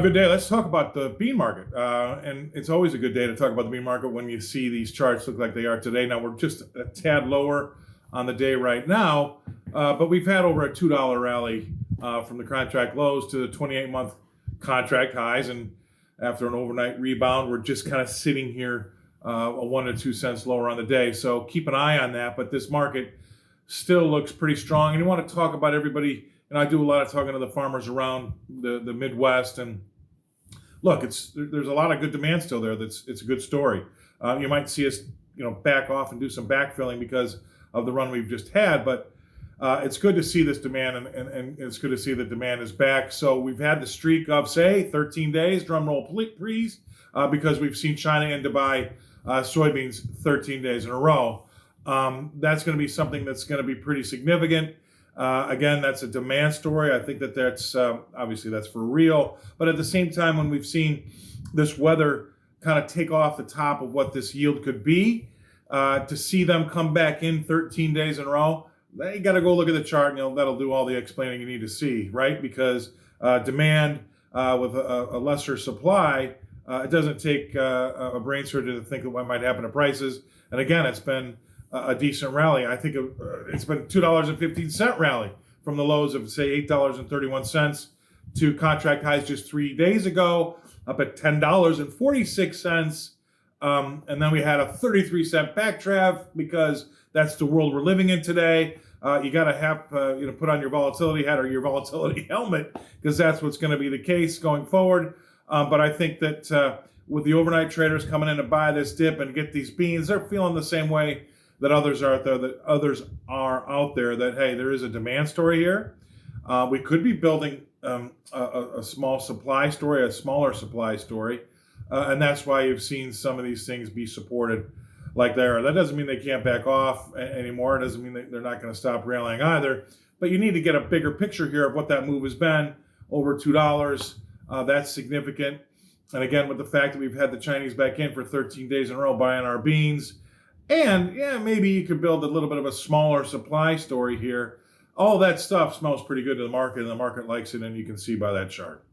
Good day. Let's talk about the bean market. And it's always a good day to talk about the bean market when you see these charts look like they are today. Now, we're just a tad lower on the day right now, but we've had over a $2 rally from the contract lows to the 28-month contract highs. And after an overnight rebound, we're just kind of sitting here a 1 to 2 cents lower on the day. So keep an eye on that. But this market still looks pretty strong. And you want to talk about everybody. And I do a lot of talking to the farmers around the Midwest, and look, there's a lot of good demand still there. It's a good story. You might see us, back off and do some backfilling because of the run we've just had, but it's good to see this demand, and it's good to see that demand is back. So we've had the streak of, say, 13 days, drum roll please, because we've seen China and Dubai soybeans 13 days in a row. That's going to be something that's going to be pretty significant. Again, that's a demand story. I think that's obviously that's for real. But at the same time, when we've seen this weather kind of take off the top of what this yield could be, to see them come back in 13 days in a row, you got to go look at the chart, and that'll do all the explaining you need to see, right? Because demand with a lesser supply, it doesn't take a brain surgeon to think of what might happen to prices. And again, it's been a decent rally. I think it's been $2.15 rally from the lows of, say, $8.31 to contract highs just 3 days ago, up at $10.46. And then we had a 33-cent backdraft because that's the world we're living in today. You got to have put on your volatility hat or your volatility helmet, because that's what's going to be the case going forward. But I think that with the overnight traders coming in to buy this dip and get these beans, they're feeling the same way that others are out there, that, hey, there is a demand story here. We could be building a small supply story, a smaller supply story, and that's why you've seen some of these things be supported like they are. That doesn't mean they can't back off anymore. It doesn't mean that they're not going to stop rallying either. But you need to get a bigger picture here of what that move has been, over $2. That's significant. And again, with the fact that we've had the Chinese back in for 13 days in a row buying our beans, and yeah, maybe you could build a little bit of a smaller supply story here. All that stuff smells pretty good to the market, and the market likes it, and you can see by that chart.